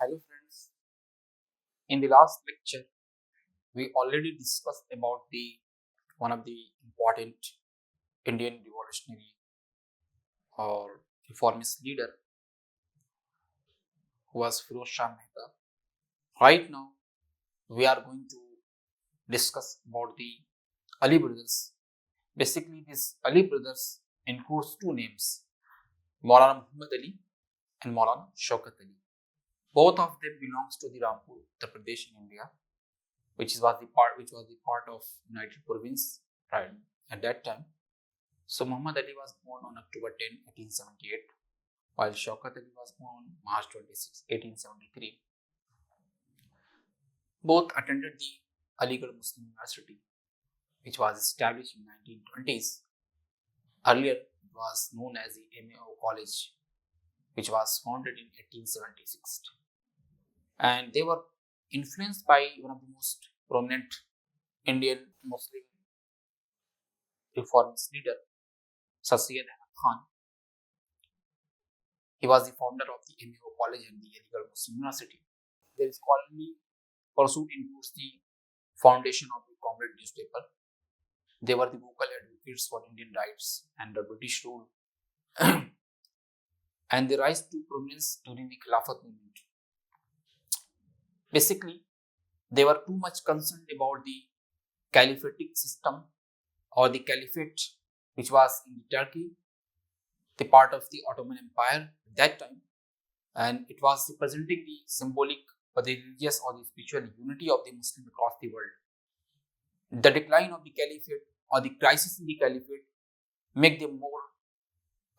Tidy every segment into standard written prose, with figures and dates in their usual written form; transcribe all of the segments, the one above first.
Hello friends, in the last lecture we already discussed about the one of the important Indian revolutionary or reformist leader who was Firoz Shah Mehta. Right now we are going to discuss about the Ali brothers. Basically these Ali brothers includes two names, Maulana Muhammad Ali and Maulana Shaukat Ali. Both of them belongs to the Rampur, Uttar Pradesh in India, which was the part of United Province right at that time. So Muhammad Ali was born on October 10, 1878, while Shaukat Ali was born on March 26, 1873. Both attended the Aligarh Muslim University, which was established in 1920s. Earlier, it was known as the MAO College, which was founded in 1876. And they were influenced by one of the most prominent Indian Muslim reformist leader, Sir Syed Ahmad Khan. He was the founder of the MAO College and the Aligarh Muslim University. Their scholarly pursuit includes the foundation of the Comrade newspaper. They were the vocal advocates for Indian rights and the British rule, and they rise to prominence during the Khilafat movement. Basically, they were too much concerned about the caliphatic system or the caliphate, which was in Turkey, the part of the Ottoman Empire at that time, and it was representing the symbolic or the religious or the spiritual unity of the Muslim across the world. The decline of the caliphate or the crisis in the caliphate make them more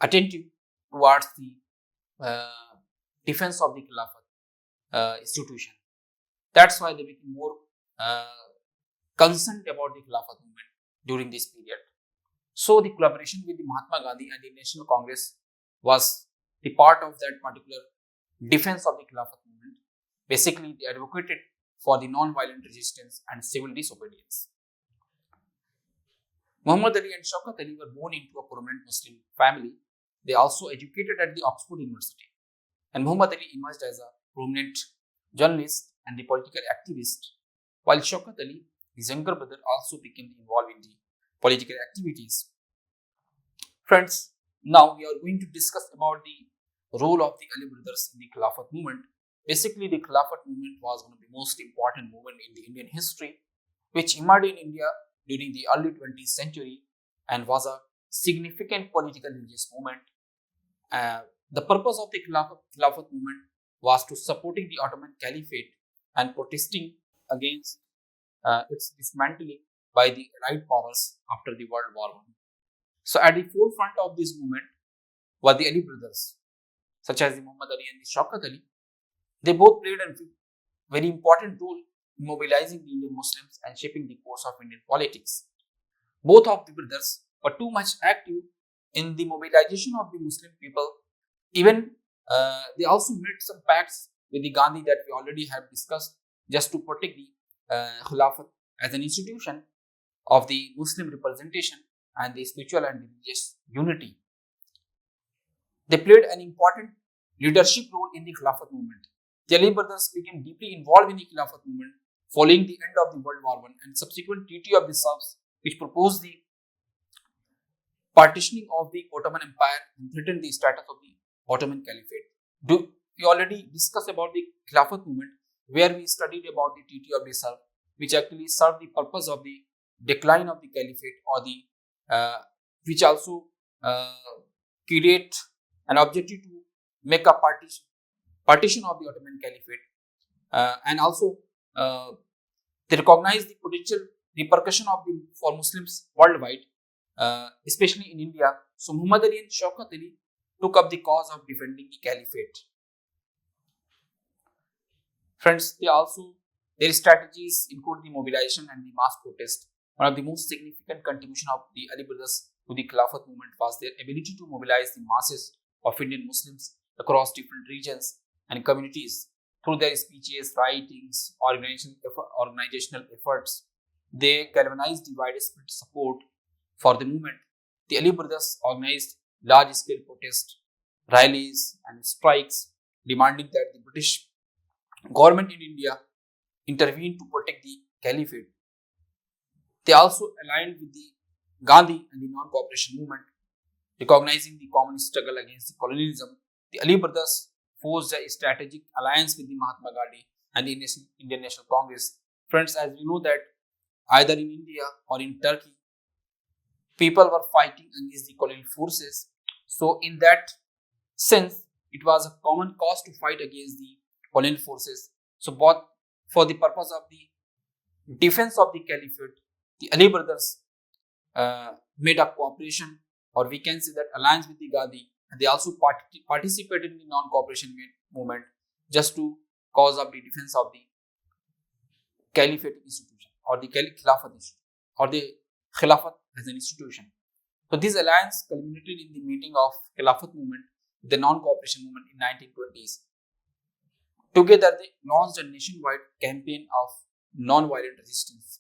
attentive towards the defense of the Khilafat institution. That's why they became more concerned about the Khilafat movement during this period. So the collaboration with the Mahatma Gandhi and the National Congress was the part of that particular defense of the Khilafat movement. Basically, they advocated for the non-violent resistance and civil disobedience. Muhammad Ali and Shaukat Ali were born into a prominent Muslim family. They also educated at the Oxford University. And Muhammad Ali emerged as a prominent journalist and the political activist, while Shaukat Ali, his younger brother, also became involved in the political activities. Friends, now we are going to discuss about the role of the Ali brothers in the Khilafat movement. Basically, the Khilafat movement was one of the most important movements in the Indian history, which emerged in India during the early 20th century and was a significant political religious movement. The purpose of the Khilafat movement was to supporting the Ottoman Caliphate and protesting against its dismantling by the Allied powers after the World War I. So, at the forefront of this movement were the Ali brothers, such as the Muhammad Ali and the Shaukat Ali. They both played a very important role in mobilizing the Indian Muslims and shaping the course of Indian politics. Both of the brothers were too much active in the mobilization of the Muslim people. Even they also made some pacts with the Gandhi that we already have discussed, just to protect the Khilafat as an institution of the Muslim representation and the spiritual and religious unity. They played an important leadership role in the Khilafat movement. The Ali brothers became deeply involved in the Khilafat movement following the end of the World War I and subsequent Treaty of the Sèvres, which proposed the partitioning of the Ottoman Empire and threatened the status of the Ottoman Caliphate. We already discussed about the Khilafat movement, where we studied about the Treaty of the Sèvres, which actually served the purpose of the decline of the Caliphate, or the which also create an objective to make a partition of the Ottoman Caliphate, and also they recognize the potential repercussion of the for Muslims worldwide, especially in India. So Muhammad Ali and Shaukat Ali took up the cause of defending the Caliphate. Friends, their strategies include the mobilization and the mass protest. One of the most significant contribution of the Ali brothers to the Khilafat movement was their ability to mobilize the masses of Indian Muslims across different regions and communities through their speeches, writings, organizational efforts. They galvanized the widespread support for the movement. The Ali brothers organized large-scale protests, rallies, and strikes, demanding that the British government in India intervened to protect the caliphate. They also aligned with the Gandhi and the non-cooperation movement, recognizing the common struggle against the colonialism. The Ali brothers forged a strategic alliance with the Mahatma Gandhi and the Indian National Congress. Friends, as we know that either in India or in Turkey, people were fighting against the colonial forces. So, in that sense, it was a common cause to fight against the colonial forces. So, both for the purpose of the defense of the caliphate, the Ali brothers made a cooperation, or we can say that alliance with the Gandhi, and they also participated in the non-cooperation movement just to cause of the defense of the caliphate institution or the Khilafat institution or the Khilafat as an institution. So this alliance culminated in the meeting of Khilafat movement, the non-cooperation movement in 1920s. Together, they launched a nationwide campaign of non-violent resistance,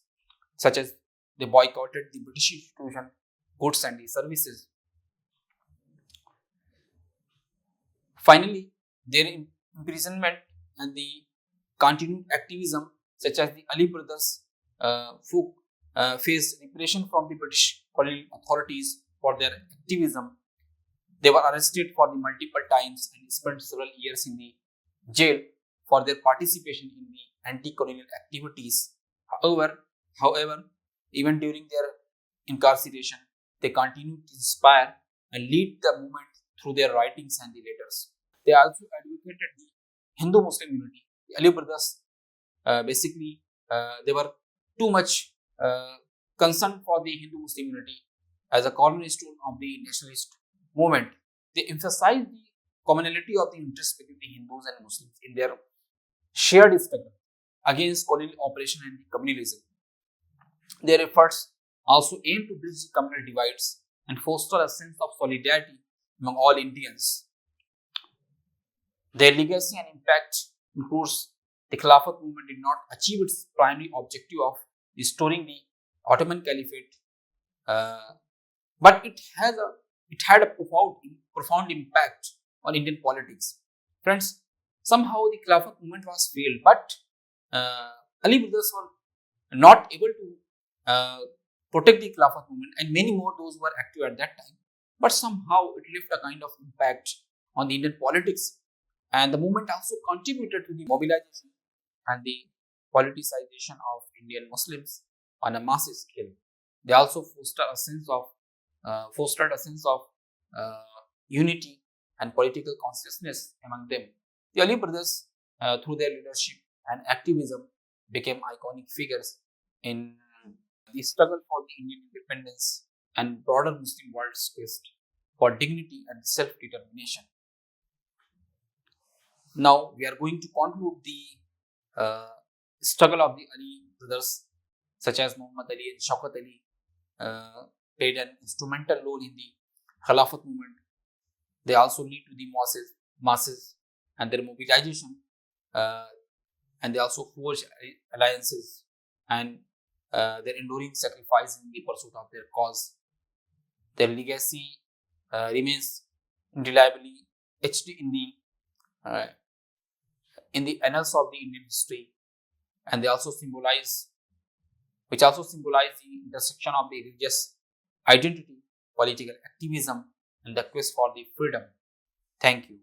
such as they boycotted the British institution, goods and the services. Finally, their imprisonment and the continued activism, such as the Ali brothers, who faced repression from the British colonial authorities for their activism. They were arrested for the multiple times and spent several years in the jail for their participation in the anti-colonial activities. However, even during their incarceration, they continued to inspire and lead the movement through their writings and the letters. They also advocated the Hindu-Muslim unity. The Ali brothers, basically, they were too much concerned for the Hindu-Muslim unity as a cornerstone of the nationalist movement. They emphasized the commonality of the interest between the Hindus and Muslims in their shared struggle against colonial oppression and the communalism. Their efforts also aim to bridge the communal divides and foster a sense of solidarity among all Indians. Their legacy and impact includes the Khilafat movement did not achieve its primary objective of restoring the Ottoman Caliphate, but it had a profound impact on Indian politics. Friends, somehow the Khilafat movement was failed, but Ali brothers were not able to protect the Khilafat movement, and many more those who were active at that time. But somehow it left a kind of impact on the Indian politics, and the movement also contributed to the mobilization and the politicization of Indian Muslims on a massive scale. They also fostered a sense of unity and political consciousness among them. The Ali brothers, through their leadership and activism, became iconic figures in the struggle for the Indian independence and broader Muslim world's quest for dignity and self-determination. Now we are going to conclude the struggle of the Ali brothers, such as Muhammad Ali and Shaukat Ali, played an instrumental role in the Khilafat movement. They also lead to the masses and their mobilization, and they also forge alliances and their enduring sacrifice in the pursuit of their cause. Their legacy remains indelibly etched uh, in the annals of the Indian history, and which also symbolize the intersection of the religious identity, political activism, and the quest for the freedom. Thank you.